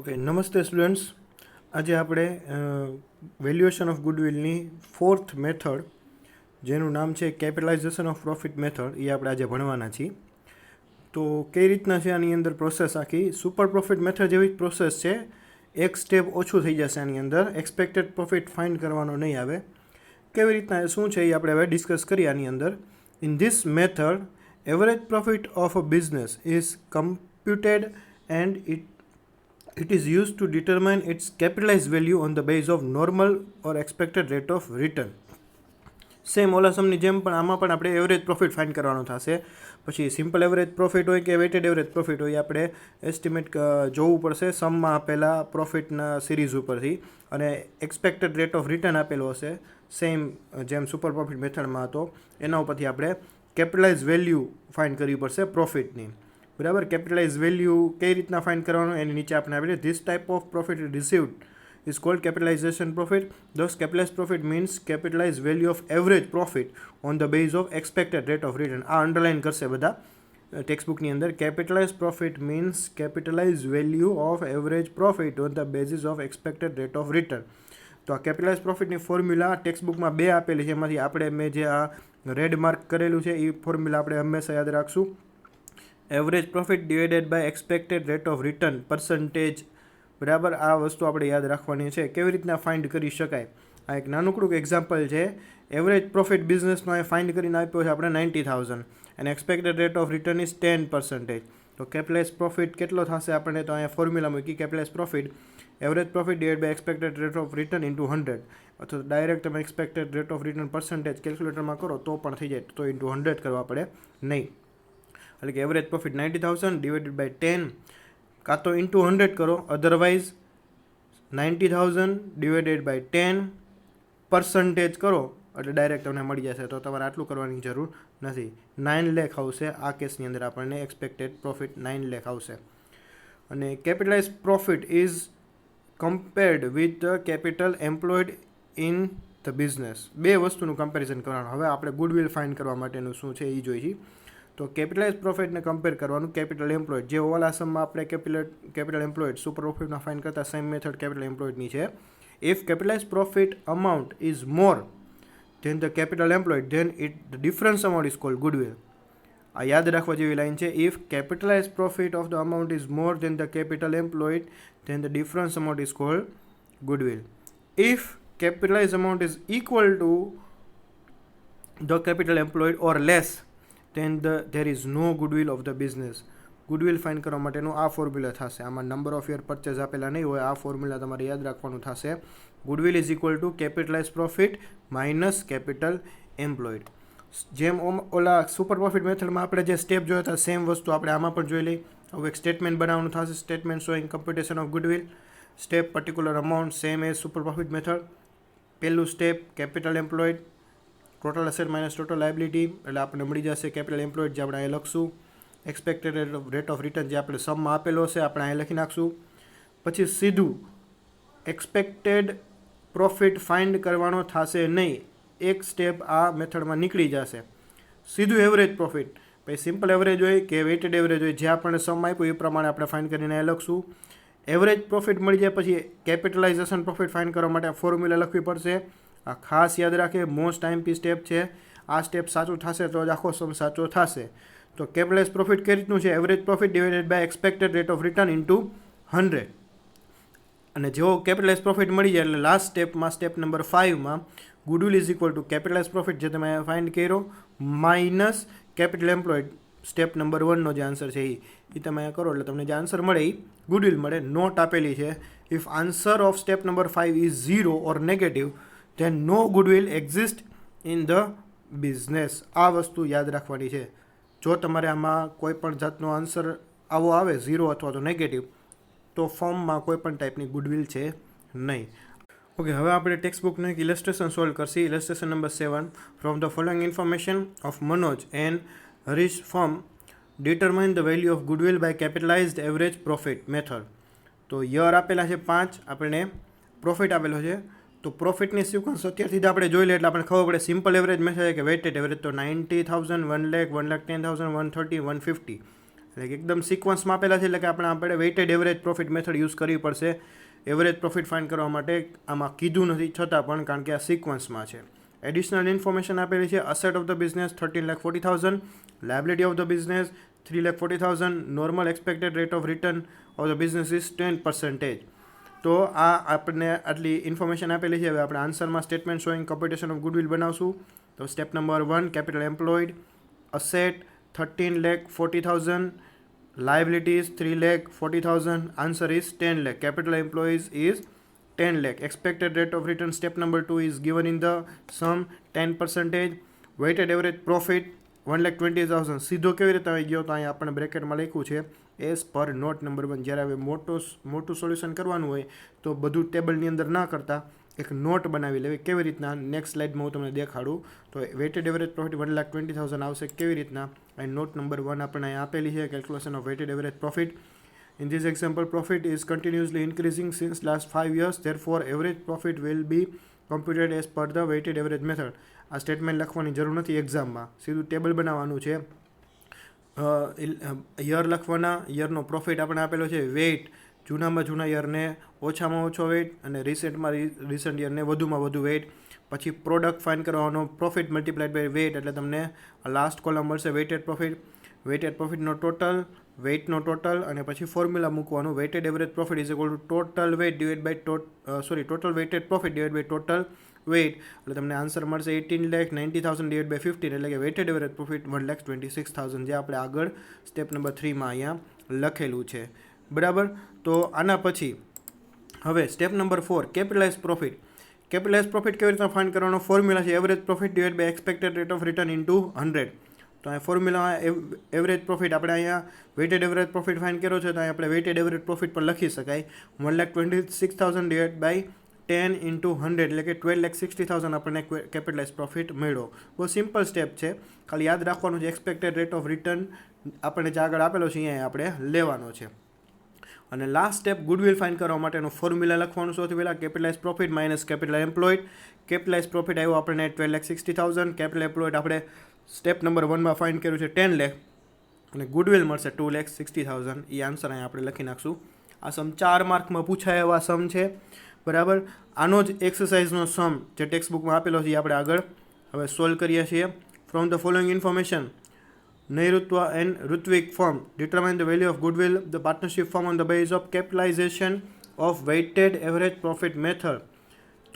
Okay, નમસ્તે students. આજે આપણે વેલ્યુએશન ઓફ ગુડવિલની ફોર્થ મેથડ, જેનું નામ છે કેપિટલાઇઝેશન ઓફ પ્રોફિટ મેથડ, એ આપણે આજે ભણવાના છીએ. તો કઈ રીતના છે આની અંદર પ્રોસેસ આખી? સુપર પ્રોફિટ મેથડ જેવી જ પ્રોસેસ છે. એક સ્ટેપ ઓછું થઈ જશે આની અંદર. એક્સપેક્ટેડ પ્રોફિટ ફાઇન્ડ કરવાનો નહીં આવે. કેવી રીતના શું છે એ આપણે હવે ડિસ્કસ કરીએ આની અંદર. In this method average profit of a business is computed and it is used to determine its capitalized value on the basis of normal or expected rate of return. Same ઓલા સમની જેમ પણ આમાં પણ આપણે એવરેજ પ્રોફિટ ફાઇન્ડ કરવાનો થશે. પછી સિમ્પલ એવરેજ પ્રોફિટ હોય કે વેટેડ એવરેજ પ્રોફિટ હોય, આપણે એસ્ટિમેટ જોવું પડશે સમમાં આપેલા પ્રોફિટના સિરીઝ ઉપરથી, અને એક્સપેક્ટેડ રેટ ઓફ રિટર્ન આપેલો હશે સેમ જેમ સુપર પ્રોફિટ મેથડમાં હતો. એના ઉપરથી આપણે કેપિટલાઇઝ વેલ્યુ ફાઇન્ડ કરવી પડશે પ્રોફિટની. બરાબર. કેપિટલાઇઝ વેલ્યુ કઈ રીતના ફાઇન્ડ કરવાનું એની નીચે આપણે આપીએ. This type of profit received is called capitalisation profit. This capitalise profit means capitalise value of average profit on the base of expected rate of return. આ અંડરલાઇન કરશે બધા ટેક્સ્ટબુકની અંદર. Capitalise profit means capitalise value of average profit on the basis of expected rate of return. તો આ capitalise પ્રોફિટની formula ટેક્સ્ટબુકમાં 2 આપેલી છે. એમાંથી આપણે મેં જે આ રેડ માર્ક કરેલું છે એ ફોર્મ્યુલા આપણે હંમેશા યાદ રાખશું. Average profit divided by expected rate of return percentage. બરાબર. આ વસ્તુ આપણે યાદ રાખવાની છે. કેવી રીતના ફાઇન્ડ કરી શકાય? આ એક નાનકડું એક્ઝામ્પલ છે. એવરેજ પ્રોફિટ બિઝનેસનો અહીં ફાઇન્ડ કરીને આપ્યો છે આપણે 90,000 અને expected rate of return is 10%. તો કેપિટલાઇઝ પ્રોફિટ કેટલો થશે આપણને? તો અહીંયા ફોર્મ્યુલા મૂકી capitalise profit average profit divide by expected rate of return into 100, અથવા ડાયરેક્ટ તમે expected rate of return percentage કેલ્ક્યુલેટરમાં કરો તો પણ થઈ જાય, તો ઇન્ટુ 100 કરવા પડે નહીં. એટલે કે એવરેજ પ્રોફિટ 90,000 ડિવાઇડેડ બાય 10, કાં તો ઇન્ટુ 100 કરો, અધરવાઇઝ 90,000 ડિવાઇડેડ બાય 10 પર્સન્ટેજ કરો એટલે ડાયરેક્ટ તમને મળી જશે. તો તમારે આટલું કરવાની જરૂર નથી. 9 લાખ આવશે આ કેસની અંદર. આપણને એક્સપેક્ટેડ પ્રોફિટ 9 લાખ આવશે. અને capitalise profit is compared with the capital employed in the business. બે વસ્તુનું કમ્પેરિઝન કરવાનું. હવે આપણે ગુડવિલ ફાઇન્ડ કરવા માટેનું શું છે એ જોઈએ. તો કેપિટલાઇઝ પ્રોફિટને કમ્પેર કરવાનું કેપિટલ એમ્પ્લોયડ. જે ઓલા સમમાં આપણે કેપિટલ એમ્પ્લોયડ સુપર પ્રોફિટમાં ફાઇન્ડ કરતા સેમ મેથડ કેપિટલ એમ્પ્લોયડની છે. If capitalize profit amount is more than the capital employed then the difference amount is called goodwill. આ યાદ રાખવા જેવી લાઈન છે. If capitalize profit of the amount is more than the capital employed then the difference amount is called goodwill. If capitalized amount is equal to the capital employed or less, then there is no goodwill of the business. Goodwill find કરવા માટેનું આ formula થશે. આમાં number of year purchase આપેલા નહીં હોય. આ formula તમારે યાદ રાખવાનું થશે. Goodwill is equal to capitalise profit minus capital employed. જેમ ઓલા સુપર પ્રોફિટ મેથડમાં આપણે જે સ્ટેપ જોયા હતા સેમ વસ્તુ આપણે આમાં પણ જોઈ લઈ. હવે એક સ્ટેટમેન્ટ બનાવવાનું થશે. Statement showing computation of goodwill. Step particular amount same as super profit method. પહેલું step capital employed, total asset minus total liability, એટલે આપણને મળી જશે કેપિટલ એમ્પ્લોયડ, જે આપણે અહીં લખશું. એક્સપેક્ટેડ રેટ ઓફ રિટર્ન જે આપણે સમમાં આપેલો છે આપણે અહીં લખી નાખશું. પછી સીધું એક્સપેક્ટેડ પ્રોફિટ ફાઇન્ડ કરવાનો થશે નહીં. એક સ્ટેપ આ મેથડમાં નીકળી જશે. સીધું એવરેજ પ્રોફિટ. પછી સિમ્પલ એવરેજ હોય કે વેટેડ એવરેજ હોય, જે આપણને સમ આપ્યું એ પ્રમાણે આપણે ફાઇન્ડ કરીને અહીં લખશું. એવરેજ પ્રોફિટ મળી જાય પછી કેપિટલાઇઝેશન પ્રોફિટ ફાઇન્ડ કરવા માટે ફોર્મ્યુલા લખવી પડશે. આ ખાસ યાદ રાખે, મોસ્ટ આઈએમપી સ્ટેપ છે. આ સ્ટેપ સાચું થશે તો જ આખો સમ સાચો થશે. તો કેપિટલાઇઝ પ્રોફિટ કઈ રીતનું છે? Average profit divided by expected rate of return into 100. અને જેવો કેપિટલાઇઝ પ્રોફિટ મળી જાય એટલે લાસ્ટ સ્ટેપમાં, સ્ટેપ નંબર 5માં, goodwill is equal to capitalise profit જે તમે ફાઇન્ડ કર્યો minus capital employed. Step number 1નો જે આન્સર છે એ તમે અહીંયા કરો એટલે તમને જે આન્સર મળે એ ગુડવિલ મળે. નોટ આપેલી છે. If answer of step number 5 is 0 or negative then no goodwill exist in the business. આ વસ્તુ યાદ રાખવાની છે. જો તમારે આમાં કોઈ પણ જાતનો આન્સર આવો આવે 0 અથવા તો નેગેટિવ, તો ફોર્મમાં કોઈ પણ ટાઈપની ગુડવિલ છે નહીં. ઓકે, હવે આપણે ટેક્સ્ટબુકનું એક ઇલસ્ટ્રેશન સોલ્વ કરશી. Illustration number 7. From the following information of Manoj and Harish firm determine the value of goodwill by capitalized average profit method. તો યર આપેલા છે 5, આપણને પ્રોફિટ આપેલો છે. તો પ્રોફિટની સિક્વન્સ અત્યારથી જ આપણે જોઈ લે એટલે આપણે ખબર પડે. સિમ્પલ એવરેજ મેથડ કે વેટેડ એવરેજ. તો 90,000, 1 લાખ, 1,10,000, 130, 150. એટલે કે એકદમ સિક્વન્સમાં આપેલા છે, એટલે કે આપણે weighted average profit method use કરવી પડશે એવરેજ પ્રોફિટ ફાઇન્ડ કરવા માટે. આમાં કીધું નથી છતાં પણ, કારણ કે આ સિક્વન્સમાં છે. એડિશનલ ઇન્ફોર્મેશન આપેલી છે. Asset of the business 13,40,000, liability of the business 3,40,000, normal expected rate of return of the business is 10%. તો આ આપણને આટલી ઇન્ફોર્મેશન આપેલી છે. હવે આપણે આન્સરમાં statement showing computation of goodwill બનાવશું. તો step number 1, capital employed, asset 13,40,000, liabilities 3,40,000, answer is 10 lakh, capital employees is 10 lakh, expected rate of return step number 2 is given in the sum 10%, weighted average profit 1,20,000. સીધો કેવી રીતે આવી ગયો? તો અહીંયા આપણે બ્રેકેટમાં લખ્યું છે એઝ પર નોટ નંબર 1. જ્યારે હવે મોટું સોલ્યુશન કરવાનું હોય તો બધું ટેબલની અંદર ના કરતા એક નોટ બનાવી લેવી. કેવી રીતના? નેક્સ્ટ સ્લાઇડમાં હું તમને દેખાડું. તો વેઇટેડ એવરેજ પ્રોફિટ 1,20,000 આવશે. કેવી રીતના? અહીં નોટ નંબર 1 આપણે અહીં આપેલી છે, calculation of weighted average profit. In this example, profit is continuously increasing since last 5 years. Therefore, average profit will be computed as per the weighted average method. આ statement લખવાની જરૂર નથી એક્ઝામમાં, સીધું ટેબલ બનાવવાનું છે. યર લખવાના, યરનો પ્રોફિટ આપણે આપેલો છે, વેઇટ જૂનામાં જૂના યરને ઓછામાં ઓછો વેઇટ અને રિસન્ટ યરને વધુમાં વધુ વેઇટ. પછી પ્રોડક્ટ ફાઇન્ડ કરવાનો, પ્રોફિટ મલ્ટીપ્લાઇડ બાય વેઇટ, એટલે તમને લાસ્ટ કોલમ મળશે વેઇટેડ પ્રોફિટ. વેઇટેડ પ્રોફિટનો ટોટલ, વેઇટનો ટોટલ, અને પછી ફોર્મ્યુલા મૂકવાનું. Weighted average profit is equal to total weight divide by total weighted profit divide by total weight. એટલે તમને આન્સર મળશે 18,90,000 ડિવાઇડ બાય 15, એટલે કે વેઇટેડ એવરેજ પ્રોફિટ 1,26,000, જે આપણે આગળ સ્ટેપ નંબર 3માં અહીંયા લખેલું છે. બરાબર. તો આના પછી હવે step number 4, capitalize profit. Capitalize profit કેવી રીતના ફાઇન્ડ કરવાનો? ફોર્મ્યુલા છે average profit divide by expected rate of return into 100. તો અહીંયા ફોર્મ્યુલામાં એવરેજ પ્રોફિટ આપણે અહીંયા વેઇટેડ એવરેજ પ્રોફિટ ફાઇન્ડ કર્યો છે, તો અહીંયા આપણે વેઇટેડ એવરેજ પ્રોફિટ પણ લખી શકાય. 1,26,000 ડિવાઇડ બાય 10 ઇન્ટુ 100, એટલે કે 12,60,000 આપણને કેપિટલાઇઝ પ્રોફિટ મળ્યો. બહુ સિમ્પલ સ્ટેપ છે, ખાલી યાદ રાખવાનું છે એક્સપેક્ટેડ રેટ ઓફ રિટર્ન આપણને જે આગળ આપેલો છે અહીંયા આપણે લેવાનો છે. અને લાસ્ટ સ્ટેપ, ગુડવિલ ફાઇન્ડ કરવા માટેનું ફોર્મ્યુલા લખવાનું. સૌથી પહેલાં capitalise profit minus capital employed. Capitalise profit આવ્યો આપણને 12,60,000, કેપિટલ એમ્પ્લોયડ આપણે સ્ટેપ નંબર 1માં ફાઇન્ડ કર્યું છે 10 લાખ, અને ગુડવિલ મળશે 2,60,000. એ આન્સર અહીંયા આપણે લખી નાખશું. આ સમ 4 માર્કમાં પૂછાય એવા સમ છે. બરાબર. આનો જ એક્સરસાઇઝનો સમ જે ટેક્સ્ટ બુકમાં આપેલો છે એ આપણે આગળ હવે સોલ્વ કરીએ છીએ. From the following information, Nairuttwa and Ritwik firm determine the value of goodwill. The partnership firm on the basis of capitalization of weighted average profit method.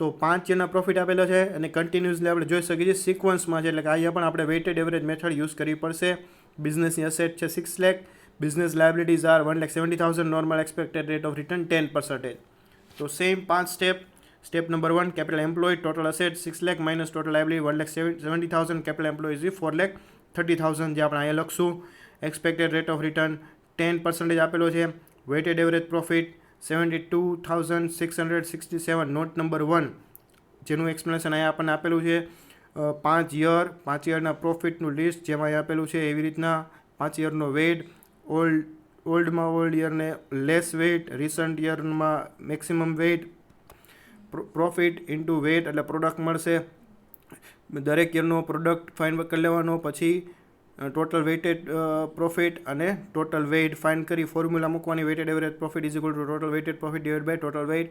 તો 5 yearના પ્રોફિટ આપેલો છે અને કન્ટિન્યુઅસલી આપણે જોઈ શકીએ છીએ સિક્વન્સમાં છે, એટલે કે અહીંયા પણ આપણે વેઇટેડ એવરેજ મેથડ યુઝ કરવી પડશે. બિઝનેસની અસેટ છે 6 lakh, business liabilities are 1,70,000, normal expected rate of return 10%. તો same 5 step. Step number 1, capital employed, total asset 6 lakh minus total liability 1,70,000, capital employs 4,30,000, જે આપણે અહીંયા લખશું. એક્સપેક્ટેડ રેટ ઓફ રિટર્ન 10% આપેલો છે. Weighted average profit 72,667, note number 1, જેનું explanation અહીંયા આપણને આપેલું છે. 5 યરના પ્રોફિટનું લિસ્ટ જેમાં અહીંયા આપેલું છે એવી રીતના 5 યરનો વેઇટ, ઓલ્ડમાં ઓલ્ડ યરને લેસ વેઇટ, રિસન્ટ યરમાં maximum weight, profit into weight એટલે પ્રોડક્ટ મળશે. દરેક યરનો પ્રોડક્ટ ફાઇન્ડ કરી લેવાનો, પછી ટોટલ વેઇટેડ પ્રોફિટ અને ટોટલ વેઇટ ફાઇન્ડ કરી ફોર્મ્યુલા મૂકવાની. Weighted average profit is equal to total weighted profit divide by total weight,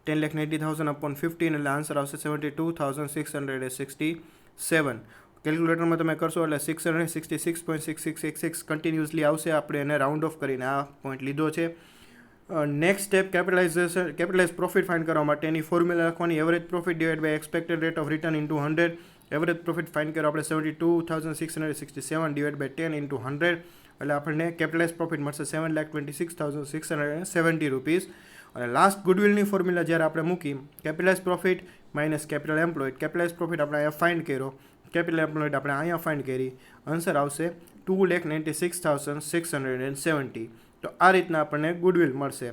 10,90,000 upon 15, એટલે આન્સર આવશે 72,667. કેલ્ક્યુલેટરમાં તમે કરશો એટલે 666.6666 કન્ટિન્યુઅસલી આવશે. આપણે એને રાઉન્ડ ઓફ કરીને આ પોઈન્ટ લીધો છે. Next step, capitalize profit find કરવા માટેની ફોર્મ્યુલા લખવાની. Average profit divide by expected rate of return into 100. Average profit find કરો આપણે 72,667 ડિવાઇડ બાય 10 ઇન્ટુ 100, એટલે આપણને કેપિટલાઇઝ પ્રોફિટ મળશે 7,26,670 રૂપીસ. અને લાસ્ટ ગુડવિલની ફોર્મ્યુલા જ્યારે આપણે મૂકી, capitalise profit minus capital employed. Capitalise profit આપણે અહીંયા ફાઇન્ડ કર્યો, કેપિટલ એમ્પ્લોયડ આપણે અહીંયા ફાઇન્ડ કરી, આન્સર આવશે 2,96,670. તો આ રીતના આપણને ગુડવિલ મળશે.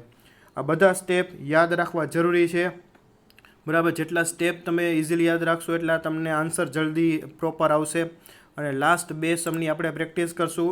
આ બધા સ્ટેપ યાદ રાખવા જરૂરી છે. બરાબર. જેટલા સ્ટેપ તમે ઇઝીલી યાદ રાખશો એટલા તમને આન્સર જલ્દી પ્રોપર આવશે. અને લાસ્ટ 2 સમની આપણે પ્રેક્ટિસ કરશું.